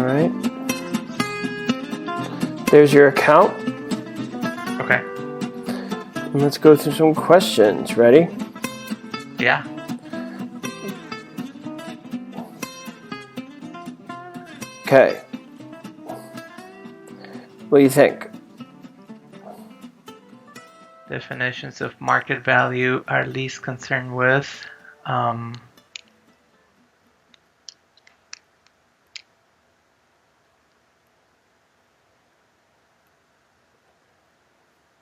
right. There's your account. Okay. And let's go through some questions. Ready? Yeah. Okay. What do you think? Definitions of market value are least concerned with.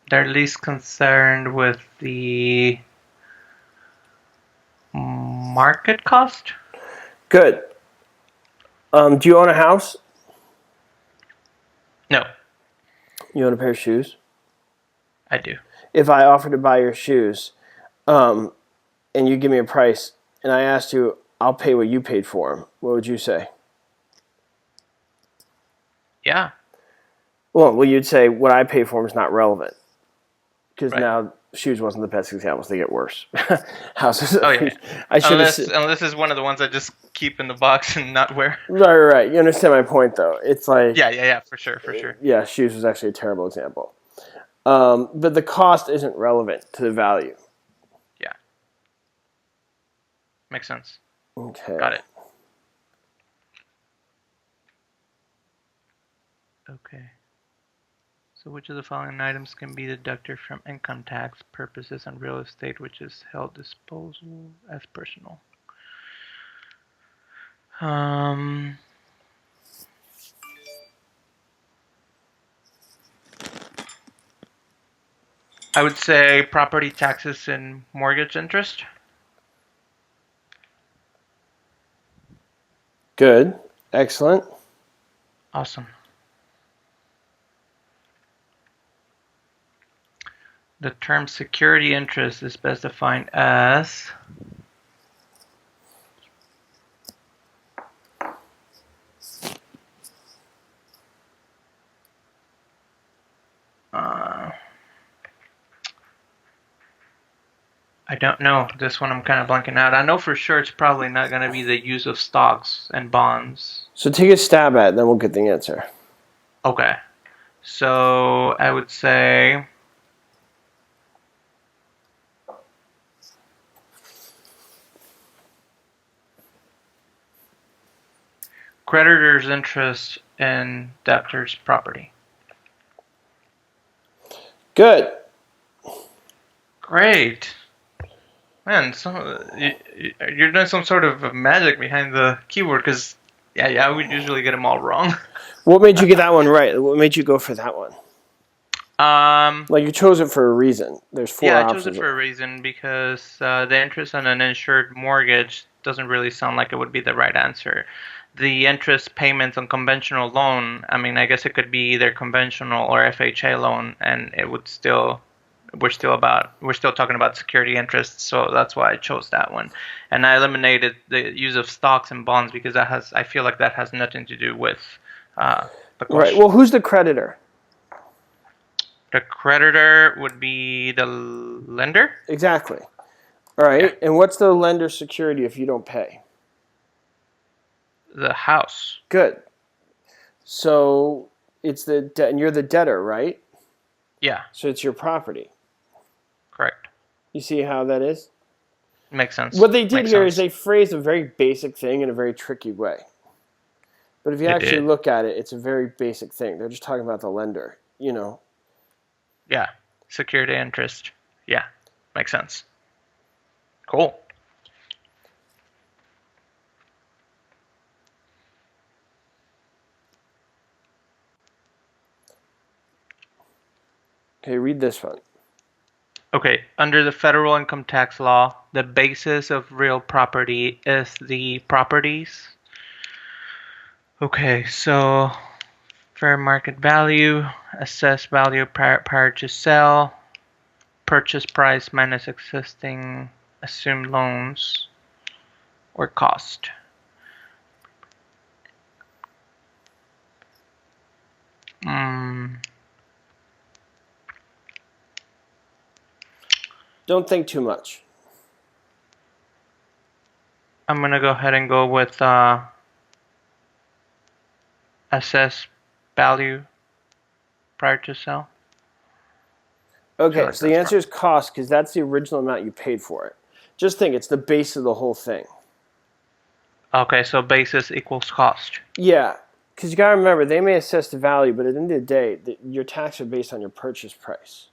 They're least concerned with the market cost. Good. Do you own a house? No, You own a pair of shoes? I do. If I offer to buy your shoes, and you give me a price, and I asked you, I'll pay what you paid for them, what would you say? Yeah. Well, you'd say what I paid for them is not relevant. Because Right. now shoes wasn't the best examples. They get worse. Houses. Oh yeah. I should Unless it's one of the ones I just keep in the box and not wear. Right. You understand my point, though. It's like Yeah. For sure. yeah, shoes was actually a terrible example. But the cost isn't relevant to the value. Yeah. Makes sense. Okay. Got it. Okay. So which of the following items can be deducted from income tax purposes on real estate which is held disposal as personal? I would say property taxes and mortgage interest. Good. Excellent. Awesome. The term security interest is best defined as I don't know. This one I'm kind of blanking out. I know for sure it's probably not going to be the use of stocks and bonds. So take a stab at it, then we'll get the answer. Okay. So I would say creditor's interest in debtor's property. Good. Great. Man, you're doing some sort of magic behind the keyboard because, I would usually get them all wrong. What made you get that one right? What made you go for that one? Like you chose it for a reason. There's four options. Yeah, I chose it for a reason because the interest on an insured mortgage doesn't really sound like it would be the right answer. The interest payments on conventional loan, I mean, I guess it could be either conventional or FHA loan, and it would still, we're still talking about security interest, so that's why I chose that one. And I eliminated the use of stocks and bonds because I feel like that has nothing to do with the question. Right. Well, who's the creditor? The creditor would be the lender? Exactly. All right. Yeah. And what's the lender's security if you don't pay? The house. Good. So it's and you're the debtor, right? Yeah. So it's your property. Correct. You see how that is? Makes sense. What they did here is they phrased a very basic thing in a very tricky way. But if you actually look at it, it's a very basic thing. They're just talking about the lender, you know. Yeah. Security interest. Yeah. Makes sense. Cool. Okay, read this one. Okay, under the federal income tax law, the basis of real property is the properties. Okay, so fair market value, assessed value prior to sell, purchase price minus existing assumed loans, or cost. Don't think too much. I'm going to go ahead and go with assessed value prior to sale. Okay, so the answer is cost because that's the original amount you paid for it. Just think, it's the base of the whole thing. Okay, so basis equals cost. Yeah, because you got to remember, they may assess the value, but at the end of the day, your taxes are based on your purchase price.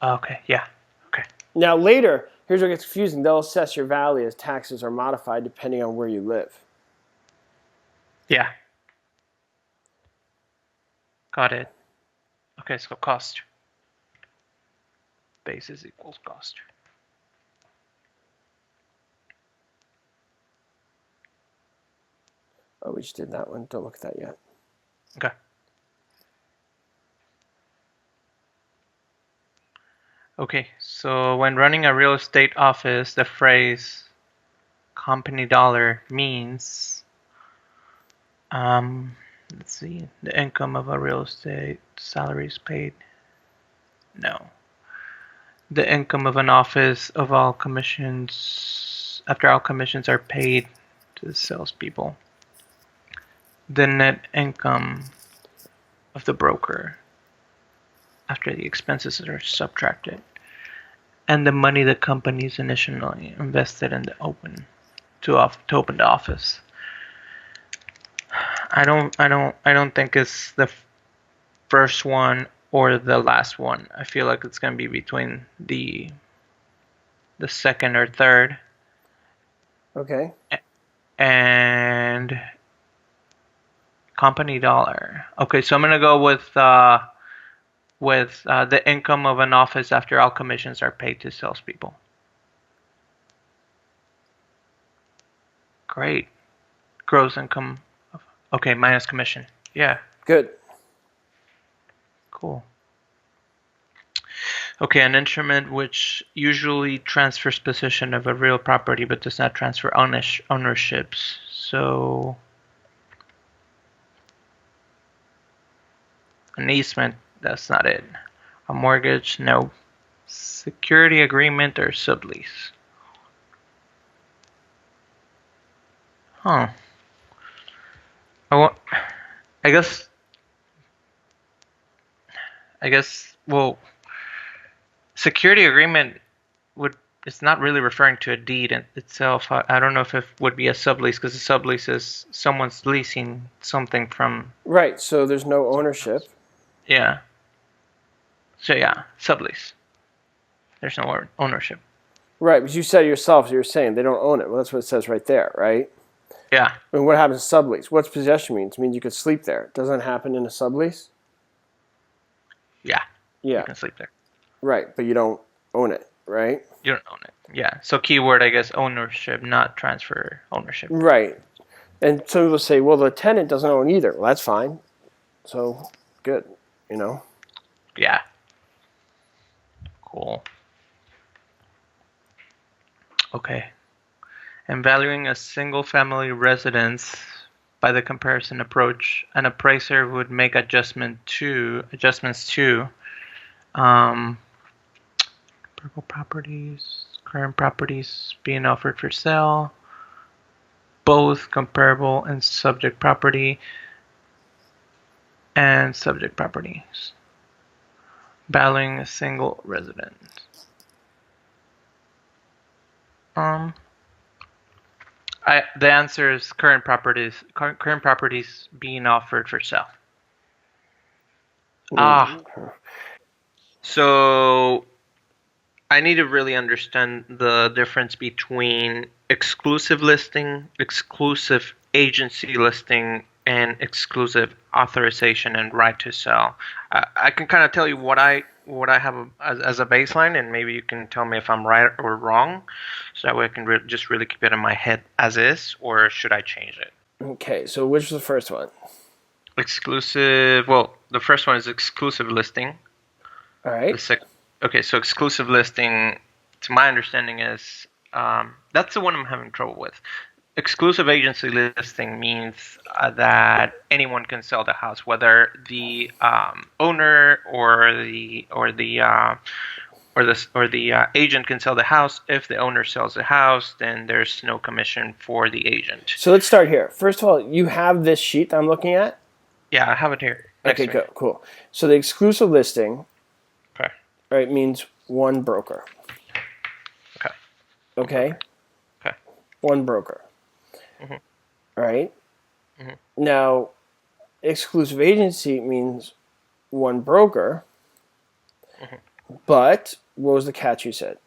Okay, yeah, okay. Now later, here's where it gets confusing. They'll assess your value as taxes are modified depending on where you live. Yeah. Got it. Okay, so cost. Basis equals cost. Oh, we just did that one. Don't look at that yet. Okay. Okay, so when running a real estate office, the phrase company dollar means, let's see, the income of a real estate, salaries paid. No. The income of an office of all commissions, after all commissions are paid to the salespeople. The net income of the broker after the expenses are subtracted, and the money the companies initially invested in the open the office. I don't think it's the first one or the last one. I feel like it's gonna be between the second or third. Okay. And company dollar. Okay, so I'm gonna go with the income of an office after all commissions are paid to salespeople. Great. Gross income. Okay, minus commission. Yeah. Good. Cool. Okay, an instrument which usually transfers possession of a real property but does not transfer ownerships. So an easement, that's not it. A mortgage, no. Security agreement or sublease. Huh. I guess, well, security agreement it's not really referring to a deed in itself. I don't know if it would be a sublease because a sublease is someone's leasing something from. Right, so there's no ownership. Yeah. So yeah, sublease. There's no ownership. Right, but you said yourself, you're saying they don't own it. Well, that's what it says right there, right? Yeah. I mean, what happens in sublease? What's possession means? It means you could sleep there. Doesn't happen in a sublease? Yeah. Yeah. You can sleep there. Right, but you don't own it, right? You don't own it. Yeah. So keyword, I guess, ownership, not transfer ownership. Right. And some people say, well, the tenant doesn't own either. Well, that's fine. So, good, you know? Yeah. Cool. Okay. And valuing a single-family residence by the comparison approach, an appraiser would make adjustments to comparable properties, current properties being offered for sale, both comparable and subject property, and subject properties. Valuing a single residence. The answer is current properties being offered for sale. So I need to really understand the difference between exclusive listing, exclusive agency listing, and exclusive authorization and right to sell. I can kind of tell you what I have as a baseline, and maybe you can tell me if I'm right or wrong, so that way I can just really keep it in my head as is, or should I change it? Okay, so which was the first one? Exclusive. Well, the first one is exclusive listing. All right. Okay, so exclusive listing, to my understanding, is that's the one I'm having trouble with. Exclusive agency listing means that anyone can sell the house, whether the owner or the agent can sell the house. If the owner sells the house, then there's no commission for the agent. So let's start here. First of all, you have this sheet that I'm looking at? Yeah, I have it here. Okay, go, cool. So the exclusive listing, Okay. right, means one broker. Okay. Okay? Okay. One broker. Mm-hmm. All right? Mm-hmm. Now, exclusive agency means one broker, but what was the catch you said?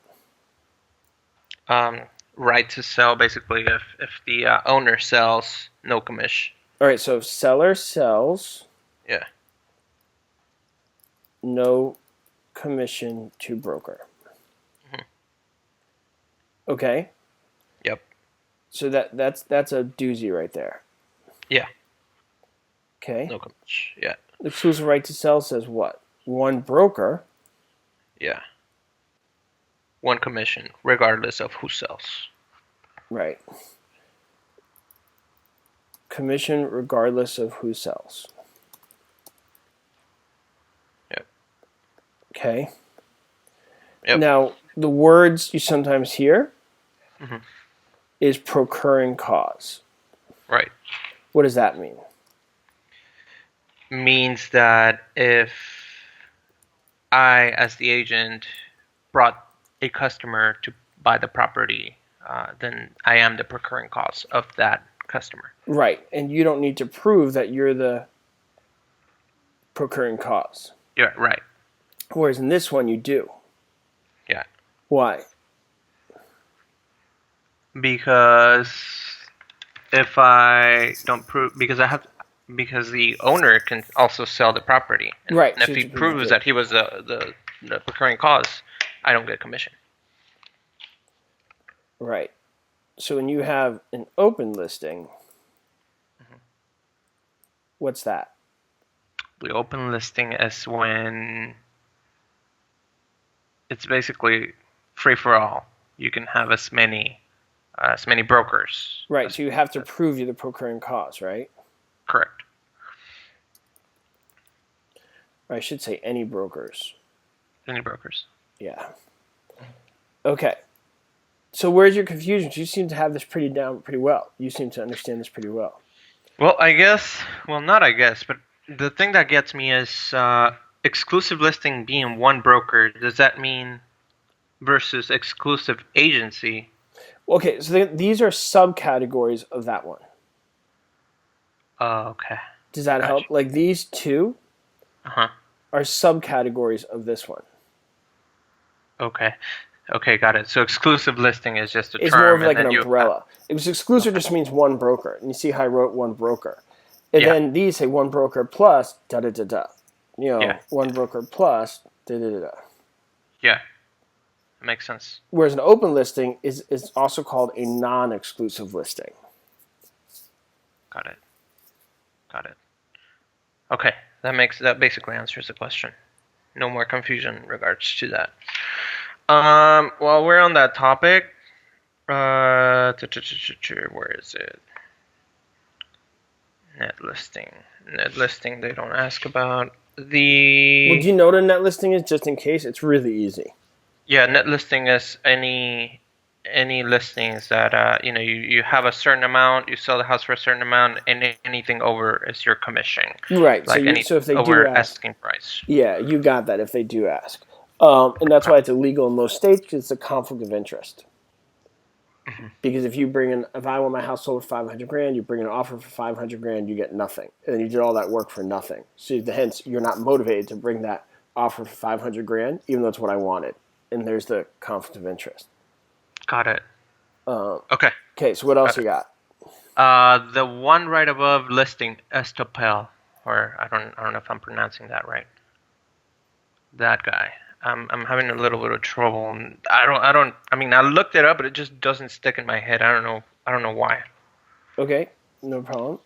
Right to sell, basically, if the owner sells, no commission. All right, so if seller sells, Yeah. no commission to broker. Okay? Yep. So that's a doozy right there. Yeah. Okay? No commission. Yeah. The exclusive right to sell says what? One broker. Yeah. One commission, regardless of who sells. Right. Commission regardless of who sells. Yep. Okay? Yep. Now, the words you sometimes hear is procuring cause. Right. What does that mean? Means that if I, as the agent, brought a customer to buy the property, then I am the procuring cause of that customer. Right, and you don't need to prove that you're the procuring cause. Yeah, right. Whereas in this one, you do. Yeah. Why? Because if I don't prove, because the owner can also sell the property. And Right. And if he proves that he was the procuring cause, I don't get commission. Right. So when you have an open listing, what's that? The open listing is when it's basically free for all. You can have as many brokers. Right. So you have to prove you're the procuring cause, right? Correct. Or I should say any brokers. Any brokers. Yeah. Okay. So where's your confusion? You seem to have this pretty down pretty well. You seem to understand this pretty well. Well, not I guess, but the thing that gets me is exclusive listing being one broker. Does that mean versus exclusive agency? Okay, so these are subcategories of that one. Oh, okay. Does that help? Like these two are subcategories of this one. Okay. Okay, got it. So exclusive listing is just a term. It's more of like an umbrella. It was exclusive just means one broker. And you see how I wrote one broker. And then these say one broker plus da-da-da-da. You know, one broker plus da-da-da-da. Yeah. That makes sense. Whereas an open listing is also called a non-exclusive listing. Got it. Got it. Okay, that basically answers the question. No more confusion in regards to that. While we're on that topic, where is it? Net listing. Net listing. They don't ask about the. Well, do you know what a net listing is? Just in case, it's really easy. Yeah, net listing is any listings that you have a certain amount, you sell the house for a certain amount, and anything over is your commission. Right. Like so if they over do ask, asking price. Yeah, you got that. If they do ask, and that's why it's illegal in most states because it's a conflict of interest. Because if I want my house sold for $500,000, you bring an offer for $500,000, you get nothing, and then you did all that work for nothing. So hence, you're not motivated to bring that offer for $500,000, even though it's what I wanted. And there's the conflict of interest. Got it. Okay. Okay, so what else you got? The one right above listing, estopel, or I don't know if I'm pronouncing that right. That guy. I'm having a little bit of trouble. I looked it up, but it just doesn't stick in my head. I don't know why. Okay, no problem.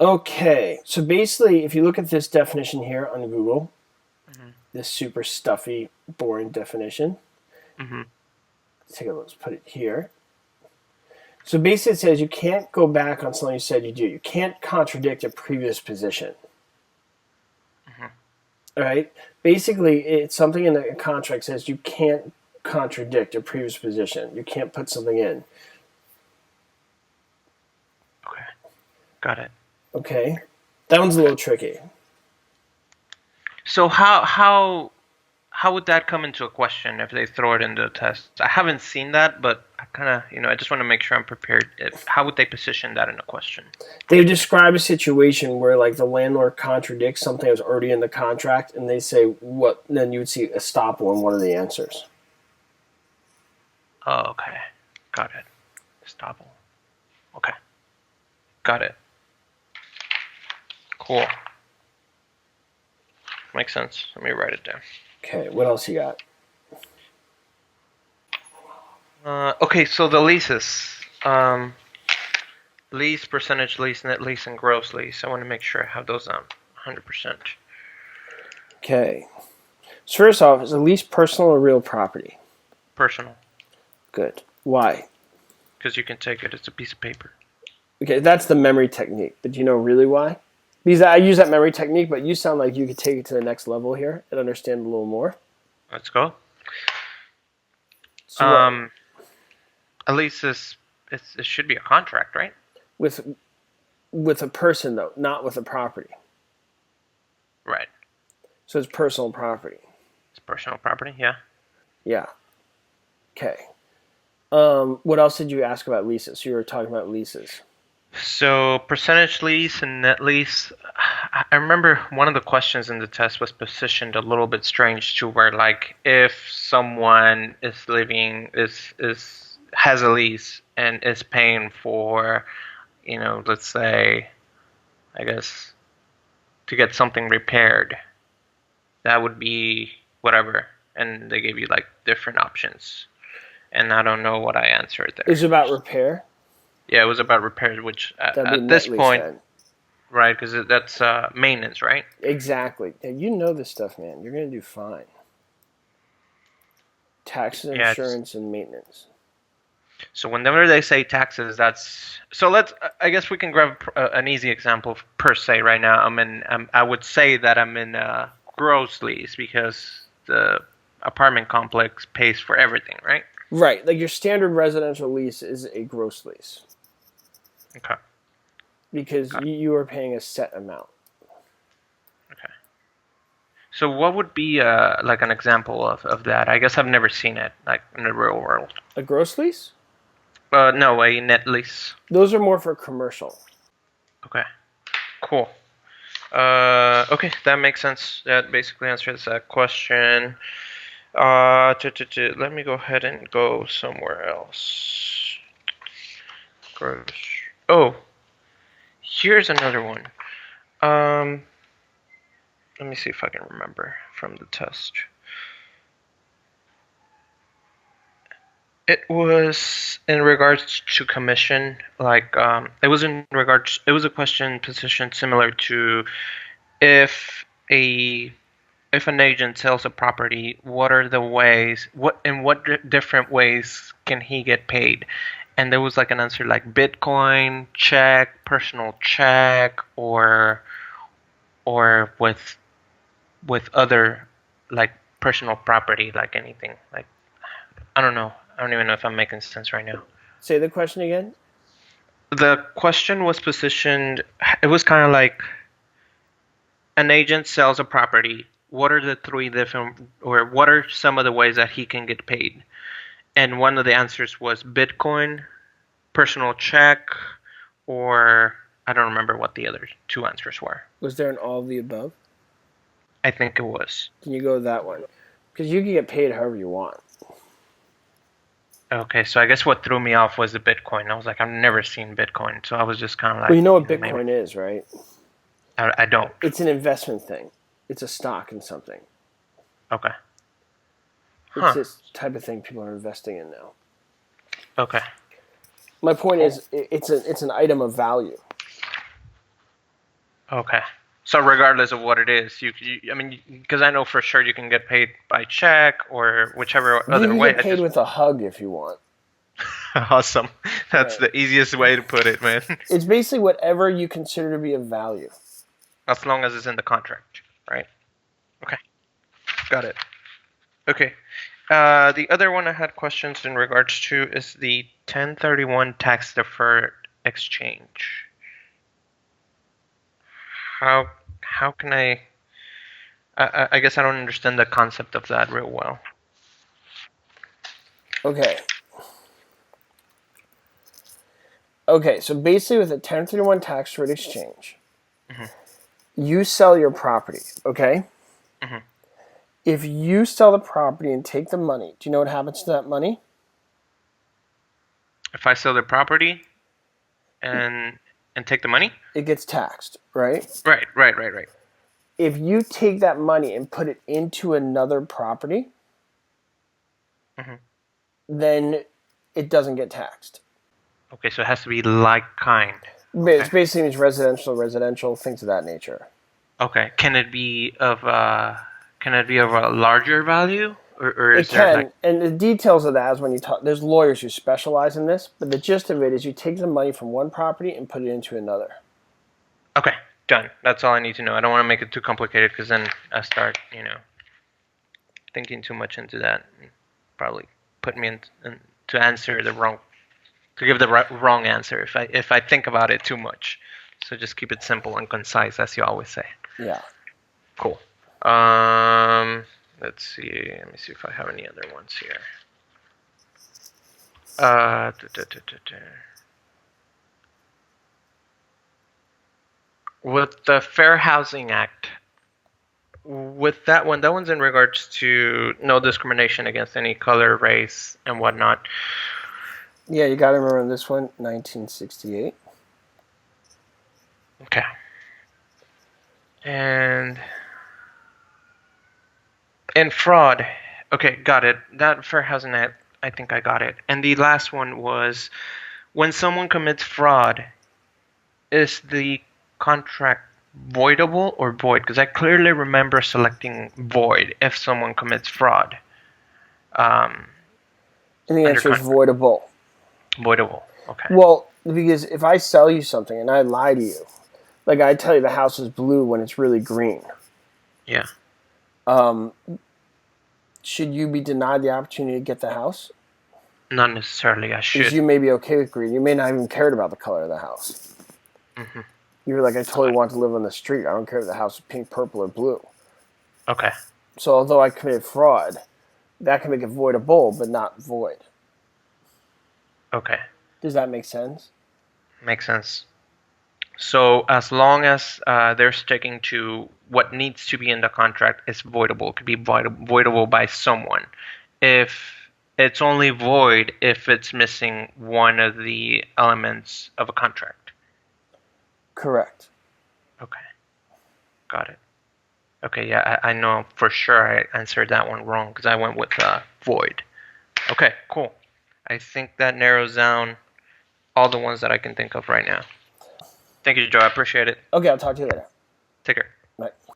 Okay, so basically, if you look at this definition here on Google, this super stuffy, boring definition. Let's take a look. Let's put it here. So basically, it says you can't go back on something you said you do. You can't contradict a previous position. All right. Basically, it's something in the contract says you can't contradict a previous position. You can't put something in. Okay. Got it. Okay. That one's a little tricky. So how would that come into a question if they throw it into a test? I haven't seen that, but I kind of, I just want to make sure I'm prepared. How would they position that in a question? They describe a situation where like the landlord contradicts something that was already in the contract, and they say what. And then you would see estoppel in one of the answers. Oh, okay. Got it. Estoppel. Okay. Got it. Cool. Makes sense. Let me write it down. Okay, what else you got? Okay, so the leases. Lease, percentage lease, net lease, and gross lease. I want to make sure I have those down 100%. Okay. So first off, is a lease personal or real property? Personal. Good. Why? Because you can take it. It's a piece of paper. Okay, that's the memory technique. But do you know really why? Because I use that memory technique, but you sound like you could take it to the next level here and understand a little more. Let's go. So a lease is it should be a contract, right? with a person though, not with a property. Right. So it's personal property. It's personal property, yeah. Yeah. Okay. What else did you ask about leases? So you were talking about leases. So percentage lease and net lease. I remember one of the questions in the test was positioned a little bit strange to where like if someone is living has a lease and is paying for, let's say, I guess, to get something repaired, that would be whatever. And they gave you like different options. And I don't know what I answered there. Is it about repair? Yeah, it was about repairs, which at this point, then. right, because that's maintenance, right? Exactly. And you know this stuff, man. You're going to do fine. Taxes, Yeah, insurance, and maintenance. So whenever they say taxes, I guess we can grab an easy example per se right now. I would say that I'm in a gross lease because the apartment complex pays for everything, right? Right. Like your standard residential lease is a gross lease. Okay. Because you are paying a set amount. Okay. So what would be like an example of that? I guess I've never seen it like in the real world. A gross lease? No, a net lease. Those are more for commercial. Okay. Cool. Okay, that makes sense. That basically answers that question. Let me go ahead and go somewhere else. Gross. Oh, here's another one. Let me see if I can remember from the test. It was in regards to commission, like it was a question positioned similar to if an agent sells a property, what are the ways, different ways can he get paid? And there was like an answer like Bitcoin, check, personal check, or with other like personal property, like anything. Like I don't know. I don't even know if I'm making sense right now. Say the question again. The question was positioned, it was kind of like an agent sells a property. What are the three different, or what are some of the ways that he can get paid? And one of the answers was Bitcoin, personal check, or I don't remember what the other two answers were. Was there an all of the above? I think it was. Can you go with that one? Because you can get paid however you want. Okay, so I guess what threw me off was the Bitcoin. I was like, I've never seen Bitcoin, so I was just kind of like... Well, you know what Bitcoin is, right? I don't. It's an investment thing. It's a stock in something. Okay. It's this type of thing people are investing in now. Okay. My point is, it's an item of value. Okay. So regardless of what it is, I mean, because I know for sure you can get paid by check or whichever other way. You can get paid with a hug if you want. Awesome. That's the easiest way to put it, man. It's basically whatever you consider to be of value. As long as it's in the contract, right? Okay. Got it. Okay. The other one I had questions in regards to is the 1031 Tax Deferred Exchange. how can I guess I don't understand the concept of that real well. Okay. Okay, so basically with a 1031 tax deferred exchange, you sell your property, okay? If you sell the property and take the money, do you know what happens to that money? If I sell the property and take the money? It gets taxed, right? Right. If you take that money and put it into another property, then it doesn't get taxed. Okay, so it has to be like kind. It basically means residential, things of that nature. Okay. Can it be of a larger value? Or is It there can, and the details of that is when you talk. There's lawyers who specialize in this, but the gist of it is you take the money from one property and put it into another. Okay, done. That's all I need to know. I don't want to make it too complicated because then I start, thinking too much into that. And probably put me in to answer the wrong, to give the wrong answer if I think about it too much. So just keep it simple and concise, as you always say. Yeah. Cool. Let's see. Let me see if I have any other ones here. With the Fair Housing Act, with that one's in regards to no discrimination against any color, race, and whatnot. Yeah, you got to remember this one, 1968. Okay. And fraud. Okay, got it. That Fair Housing Act, I think I got it. And the last one was when someone commits fraud, is the contract voidable or void? Because I clearly remember selecting void if someone commits fraud. And the answer is voidable. Voidable. Okay. Well, because if I sell you something and I lie to you, like I tell you the house is blue when it's really green. Yeah. Should you be denied the opportunity to get the house? Not necessarily. I should. Because you may be okay with green. You may not even cared about the color of the house. You were like, I totally want to live on the street. I don't care if the house is pink, purple, or blue. Okay. So although I committed fraud, that can make it voidable, but not void. Okay. Does that make sense? Makes sense. So as long as they're sticking to what needs to be in the contract, it's voidable. It could be voidable by someone. If it's only void if it's missing one of the elements of a contract. Correct. Okay. Got it. Okay, yeah, I know for sure I answered that one wrong because I went with void. Okay, cool. I think that narrows down all the ones that I can think of right now. Thank you, Joe. I appreciate it. Okay, I'll talk to you later. Take care.